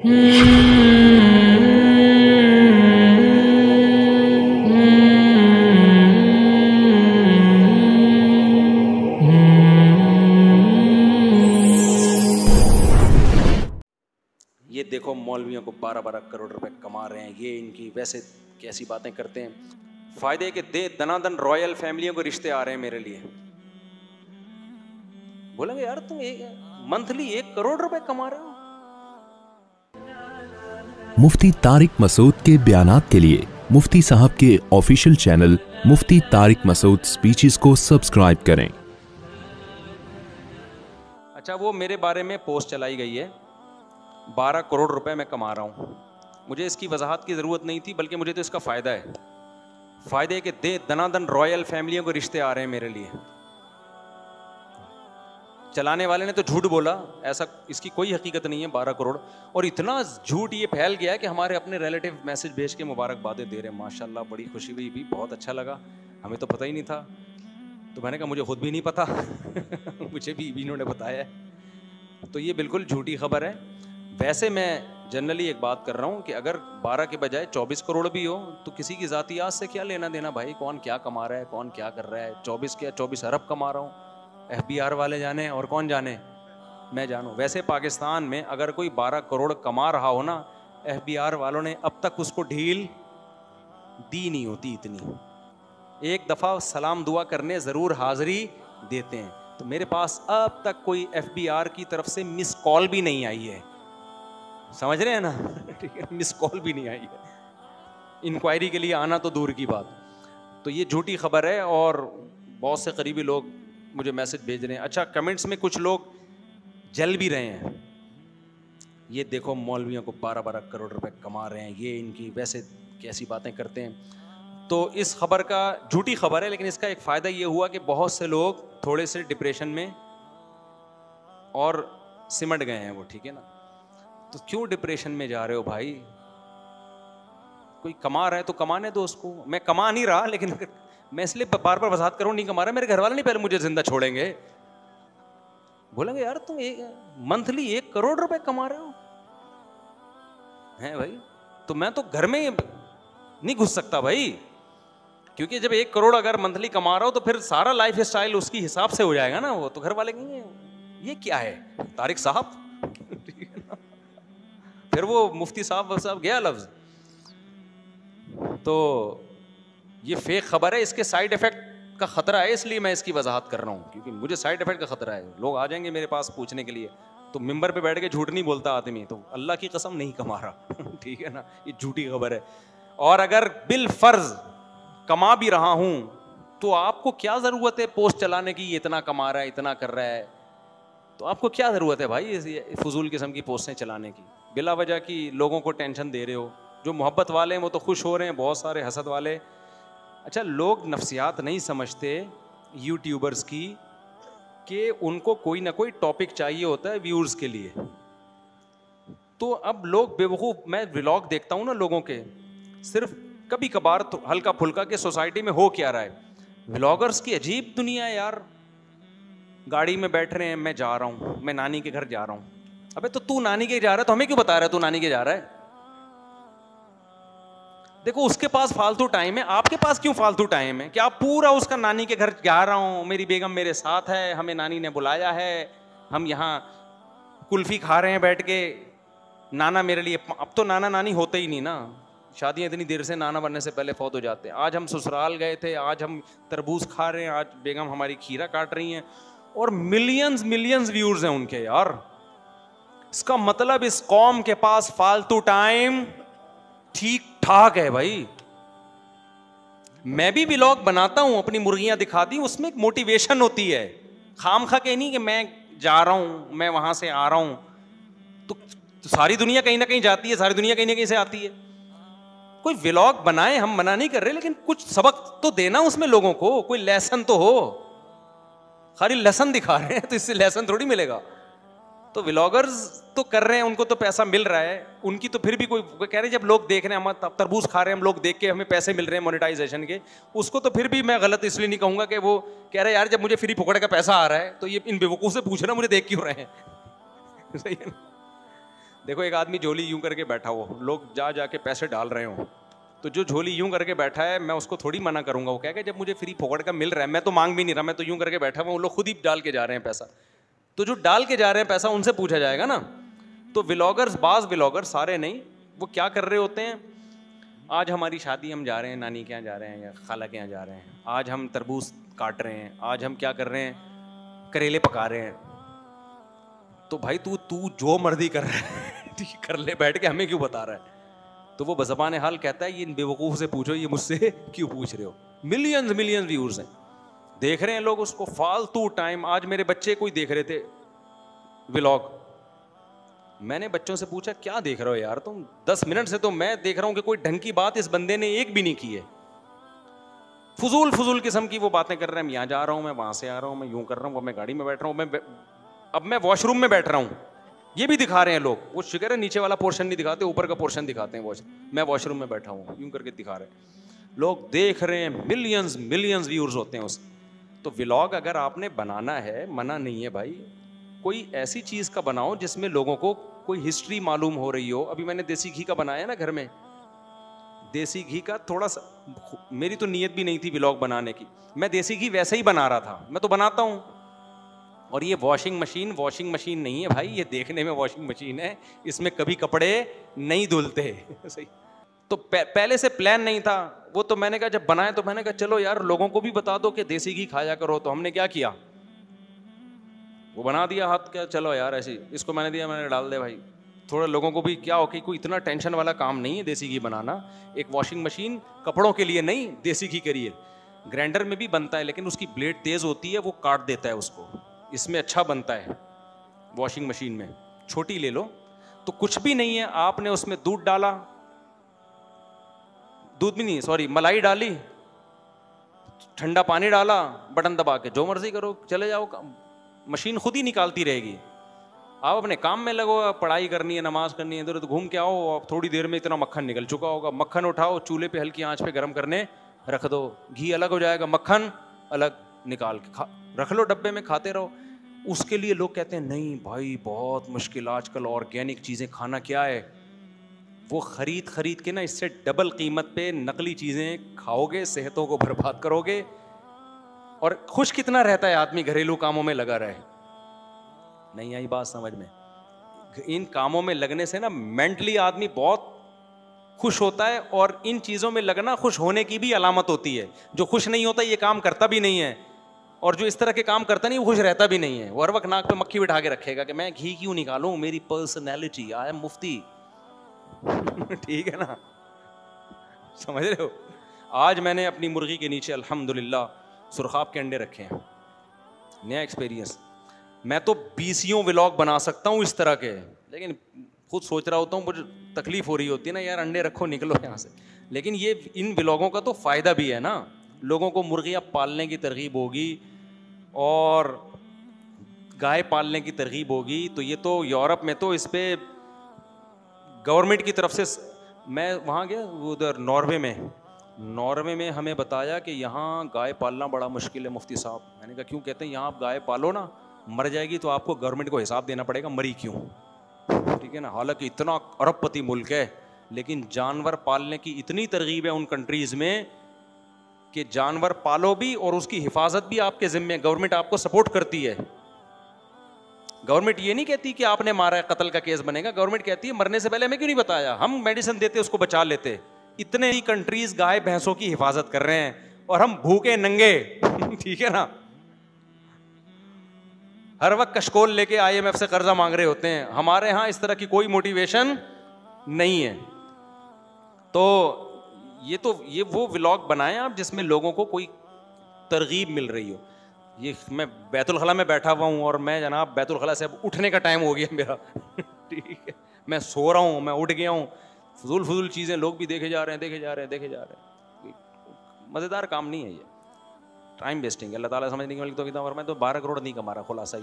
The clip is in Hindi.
ये देखो मौलवियों को 12-12 करोड़ रुपए कमा रहे हैं, ये इनकी वैसे कैसी बातें करते हैं। फायदे के दे दनादन रॉयल फैमिलियों के रिश्ते आ रहे हैं मेरे लिए। बोलेंगे यार तुम मंथली 1 करोड़ रुपए कमा रहे हो। मुफ्ती तारिक मसूद के बयानात के लिए मुफ्ती साहब के ऑफिशियल चैनल मुफ्ती तारिक मसूद स्पीचेस को सब्सक्राइब करें। अच्छा, वो मेरे बारे में पोस्ट चलाई गई है, 12 करोड़ रुपए मैं कमा रहा हूं। मुझे इसकी वजाहत की जरूरत नहीं थी, बल्कि मुझे तो इसका फायदा है। फायदे के दे दनादन रॉयल फैमिलियों के रिश्ते आ रहे हैं मेरे लिए। चलाने वाले ने तो झूठ बोला, ऐसा इसकी कोई हकीकत नहीं है 12 करोड़। और इतना झूठ ये फैल गया है कि हमारे अपने रिलेटिव मैसेज भेज के मुबारकबादें दे रहे हैं। माशाल्लाह, बड़ी खुशी हुई भी, बहुत अच्छा लगा, हमें तो पता ही नहीं था। तो मैंने कहा मुझे खुद भी नहीं पता मुझे भी इन्होंने बताया है। तो ये बिल्कुल झूठी खबर है। वैसे मैं जनरली एक बात कर रहा हूँ कि अगर 12 के बजाय 24 करोड़ भी हो तो किसी की ज़ाती आस से क्या लेना देना भाई। कौन क्या कमा रहा है, कौन क्या कर रहा है। 24 क्या 24 अरब कमा रहा हूँ, FBR वाले जाने और कौन जाने, मैं जानूँ। वैसे पाकिस्तान में अगर कोई 12 करोड़ कमा रहा हो ना, FBR वालों ने अब तक उसको ढील दी नहीं होती इतनी। एक दफ़ा सलाम दुआ करने ज़रूर हाज़िरी देते हैं। तो मेरे पास अब तक कोई FBR की तरफ से मिस कॉल भी नहीं आई है, समझ रहे हैं ना ठीक है, मिस कॉल भी नहीं आई है। इंक्वायरी के लिए आना तो दूर की बात। तो ये झूठी खबर है और बहुत से करीबी लोग मुझे मैसेज भेज रहे हैं। अच्छा, कमेंट्स में कुछ लोग जल भी रहे हैं। ये देखो मौलवियों को 12-12 करोड़ रुपए कमा रहे हैं, ये इनकी वैसे कैसी बातें करते हैं। तो इस खबर का झूठी खबर है, लेकिन इसका एक फ़ायदा ये हुआ कि बहुत से लोग थोड़े से डिप्रेशन में और सिमट गए हैं वो, ठीक है ना। तो क्यों डिप्रेशन में जा रहे हो भाई, कोई कमा रहा है तो कमाने दो उसको। मैं कमा नहीं रहा, लेकिन मैं इसलिए बार बार वजाहत करूं, नहीं कमा रहा। मेरे घर वाले नहीं पहले मुझे जिंदा छोड़ेंगे। बोलेंगे यार तुम मंथली 1 करोड़ रुपए कमा रहे हो हैं भाई। तो मैं तो घर में नहीं घुस सकता भाई, क्योंकि जब 1 करोड़ अगर मंथली कमा रहा हो तो फिर सारा लाइफ स्टाइल उसकी हिसाब से हो जाएगा ना। वो तो घर वाले कहेंगे ये क्या है तारिक साहब फिर वो मुफ्ती साहब गया लफ्ज। तो ये फेक खबर है, इसके साइड इफेक्ट का खतरा है, इसलिए मैं इसकी वजाहत कर रहा हूँ, क्योंकि मुझे साइड इफेक्ट का खतरा है। लोग आ जाएंगे मेरे पास पूछने के लिए, तो मिंबर पे बैठ के झूठ नहीं बोलता आदमी, तो अल्लाह की कसम नहीं कमा रहा ठीक है ना, ये झूठी खबर है। और अगर बिल फर्ज कमा भी रहा हूं तो आपको क्या जरूरत है पोस्ट चलाने की, ये इतना कमा रहा है, इतना कर रहा है, तो आपको क्या जरूरत है भाई फजूल किस्म की पोस्टें चलाने की, बिला वजह की लोगों को टेंशन दे रहे हो। जो मोहब्बत वाले हैं वो तो खुश हो रहे हैं, बहुत सारे हसद वाले। अच्छा, लोग नफ्सियात नहीं समझते यूट्यूबर्स की, कि उनको कोई ना कोई टॉपिक चाहिए होता है व्यूअर्स के लिए। तो अब लोग बेवकूफ़, मैं व्लॉग देखता हूँ ना लोगों के, सिर्फ कभी कभार तो हल्का फुल्का के सोसाइटी में हो क्या रहा है। व्लॉगर्स की अजीब दुनिया है यार। गाड़ी में बैठ रहे हैं, मैं जा रहा हूँ, मैं नानी के घर जा रहा हूँ। अबे तो तू नानी के जा रहा है तो हमें क्यों बता रहा है तू नानी के जा रहा है। देखो उसके पास फालतू टाइम है, आपके पास क्यों फालतू टाइम है कि आप पूरा उसका नानी के घर जा रहा हूँ, मेरी बेगम मेरे साथ है, हमें नानी ने बुलाया है, हम यहाँ कुल्फी खा रहे हैं बैठ के, नाना मेरे लिए। अब तो नाना नानी होते ही नहीं ना, शादियाँ इतनी देर से नाना बनने से पहले फौत हो जाते हैं। आज हम ससुराल गए थे, आज हम तरबूज खा रहे हैं, आज बेगम हमारी खीरा काट रही हैं, और मिलियंस व्यूअर्स हैं उनके यार। इसका मतलब इस कौम के पास फालतू टाइम ठीक ठाक है भाई। मैं भी व्लॉग बनाता हूं, अपनी मुर्गियां दिखाती हूं, उसमें एक मोटिवेशन होती है, खामखा के नहीं कि मैं जा रहा हूं, मैं वहां से आ रहा हूं। तो सारी दुनिया कहीं ना कहीं जाती है, सारी दुनिया कहीं ना कहीं से आती है। कोई व्लॉग बनाए, हम मना नहीं कर रहे, लेकिन कुछ सबक तो देना उसमें लोगों को, कोई लेसन तो हो। खाली लेसन दिखा रहे हैं तो इससे लेसन थोड़ी मिलेगा। तो व्लॉगर्स तो कर रहे हैं, उनको तो पैसा मिल रहा है, उनकी तो फिर भी कोई कह रहे हैं जब लोग देख रहे हैं, हम तरबूज खा रहे हैं, हम लोग देख के हमें पैसे मिल रहे हैं मोनेटाइजेशन के, उसको तो फिर भी मैं गलत इसलिए नहीं कहूंगा कि वो कह रहे हैं यार जब मुझे फ्री फुकड़ का पैसा आ रहा है तो ये इन बेवकूफ से पूछ रहा मुझे देख क्यों रहे हैं सही है ना? देखो एक आदमी झोली यूं करके बैठा हो, लोग जा जाके पैसे डाल रहे हो, तो जो झोली यूं करके बैठा है मैं उसको थोड़ी मना करूंगा। वो कहेगा जब मुझे फ्री फोकट का मिल रहा है, मैं तो मांग भी नहीं रहा, मैं तो यूं करके बैठा हुआ, वो लोग खुद ही डाल के जा रहे हैं पैसा। तो जो डाल के जा रहे हैं पैसा उनसे पूछा जाएगा ना। तो व्लॉगर्स, बाज व्लॉगर, सारे नहीं, वो क्या कर रहे होते हैं, आज हमारी शादी हम जा रहे हैं, नानी के यहाँ जा रहे हैं या खाला के यहाँ जा रहे हैं, आज हम तरबूज काट रहे हैं, आज हम क्या कर रहे हैं, करेले पका रहे हैं। तो भाई तू जो मर्जी कर रहा है कर ले, बैठ के हमें क्यों बता रहा है। तो वो बज़बान हाल कहता है ये इन बेवकूफ़ से पूछो ये मुझसे क्यों पूछ रहे हो। मिलियंस व्यूअर्स हैं, देख रहे हैं लोग उसको, फालतू टाइम। आज मेरे बच्चे कोई देख रहे थे व्लॉग, मैंने बच्चों से पूछा क्या देख रहे हो यार तुम, 10 मिनट से तो मैं देख रहा हूं कि कोई ढंग की बात इस बंदे ने एक भी नहीं की है। फजूल किस्म की वो बातें कर रहे हैं, मैं यहाँ जा रहा हूं, मैं वहां से आ रहा हूं, मैं यूं कर रहा हूं, मैं गाड़ी में बैठ रहा हूं, अब मैं वॉशरूम में बैठ रहा हूं, ये भी दिखा रहे हैं लोग। वो शुक्र है नीचे वाला पोर्शन नहीं दिखाते, ऊपर का पोर्शन दिखाते हैं। मैं वॉशरूम में बैठा हूँ यूं करके दिखा रहे हैं, लोग देख रहे हैं, मिलियंस व्यूअर्स होते हैं उस। तो व्लॉग अगर आपने बनाना है, मना नहीं है भाई, कोई ऐसी चीज़ का बनाओ जिसमें लोगों को कोई हिस्ट्री मालूम हो रही हो। अभी मैंने देसी घी का बनाया ना घर में, देसी घी का थोड़ा सा, मेरी तो नीयत भी नहीं थी व्लॉग बनाने की, मैं देसी घी वैसे ही बना रहा था, मैं तो बनाता हूँ। और ये वॉशिंग मशीन नहीं है भाई, ये देखने में वॉशिंग मशीन है, इसमें कभी कपड़े नहीं धुलते सही। तो पहले से प्लान नहीं था वो। तो मैंने कहा जब बनाए तो मैंने कहा चलो यार लोगों को भी बता दो कि देसी घी खाया करो। तो हमने क्या किया, वो बना दिया हाथ, क्या चलो यार ऐसे इसको मैंने दिया, मैंने डाल दे भाई। थोड़ा लोगों को भी क्या हो कि कोई इतना टेंशन वाला काम नहीं है देसी घी बनाना। एक वॉशिंग मशीन कपड़ों के लिए नहीं, देसी घी करिए। ग्राइंडर में भी बनता है लेकिन उसकी ब्लेड तेज होती है, वो काट देता है उसको। इसमें अच्छा बनता है वॉशिंग मशीन में, छोटी ले लो। तो कुछ भी नहीं है, आपने उसमें दूध डाला, दूध भी नहीं सॉरी मलाई डाली, ठंडा पानी डाला, बटन दबा के जो मर्जी करो, चले जाओ, मशीन खुद ही निकालती रहेगी। आप अपने काम में लगो, पढ़ाई करनी है, नमाज करनी है, इधर उधर घूम के आओ, थोड़ी देर में इतना मक्खन निकल चुका होगा। मक्खन उठाओ, चूल्हे पे हल्की आंच पे गर्म करने रख दो, घी अलग हो जाएगा, मक्खन अलग निकाल के रख लो डब्बे में, खाते रहो। उसके लिए लोग कहते हैं नहीं भाई बहुत मुश्किल, आजकल ऑर्गेनिक चीज़ें खाना क्या है। वो खरीद के ना इससे डबल कीमत पे नकली चीज़ें खाओगे, सेहतों को बर्बाद करोगे। और खुश कितना रहता है आदमी घरेलू कामों में लगा रहे। नहीं आई बात समझ में। इन कामों में लगने से ना मेंटली आदमी बहुत खुश होता है, और इन चीज़ों में लगना खुश होने की भी अलामत होती है। जो खुश नहीं होता ये काम करता भी नहीं है, और जो इस तरह के काम करता नहीं वो खुश रहता भी नहीं है। वो हर वक्त नाक पे मक्खी बिठा के रखेगा कि मैं घी क्यों निकालूं, मेरी पर्सनैलिटी, आई एम मुफ्ती ठीक है ना, समझ रहे हो। आज मैंने अपनी मुर्गी के नीचे अल्हम्दुलिल्लाह सुरखाब के अंडे रखे हैं, नया एक्सपीरियंस। मैं तो 20 व्लॉग बना सकता हूँ इस तरह के, लेकिन खुद सोच रहा होता हूँ, मुझे तकलीफ हो रही होती है ना यार, अंडे रखो निकलो यहाँ से। लेकिन ये इन व्लॉगों का तो फ़ायदा भी है ना, लोगों को मुर्गियाँ पालने की तरगीब होगी और गाय पालने की तरगीब होगी। तो ये तो यूरोप में तो इस पे गवर्नमेंट की तरफ से, मैं वहाँ गया उधर नॉर्वे में हमें बताया कि यहाँ गाय पालना बड़ा मुश्किल है मुफ्ती साहब। मैंने कहा क्यों? कहते हैं यहाँ आप गाय पालो ना, मर जाएगी तो आपको गवर्नमेंट को हिसाब देना पड़ेगा मरी क्यों, ठीक है ना। हालांकि इतना अरबपति मुल्क है, लेकिन जानवर पालने की इतनी तरगीब है उन कंट्रीज़ में कि जानवर पालो भी और उसकी हिफाजत भी आपके जिम्मे, गवर्नमेंट आपको सपोर्ट करती है। गवर्नमेंट ये नहीं कहती कि आपने मारा है कत्ल का केस बनेगा, गवर्नमेंट कहती है मरने से पहले हमें क्यों नहीं बताया, हम मेडिसिन देते उसको बचा लेते। इतने ही कंट्रीज गाय भैंसों की हिफाजत कर रहे हैं और हम भूखे नंगे ठीक है ना, हर वक्त कशकोल लेके IMF से कर्जा मांग रहे होते हैं। हमारे यहाँ इस तरह की कोई मोटिवेशन नहीं है। तो ये वो व्लॉग बनाएं आप जिसमें लोगों को कोई तरगीब मिल रही हो। ये मैं बैतुल खला में बैठा हुआ हूँ और मैं जनाब बैतुल खला से अब उठने का टाइम हो गया मेरा ठीक है, मैं सो रहा हूँ, मैं उठ गया हूँ। फजूल चीज़ें लोग भी देखे जा रहे हैं। मज़ेदार काम नहीं है ये, टाइम वेस्टिंग है। अल्लाह ताला समझने की वाली तो 12 करोड़ नहीं कमा रहा, खुलासा ही।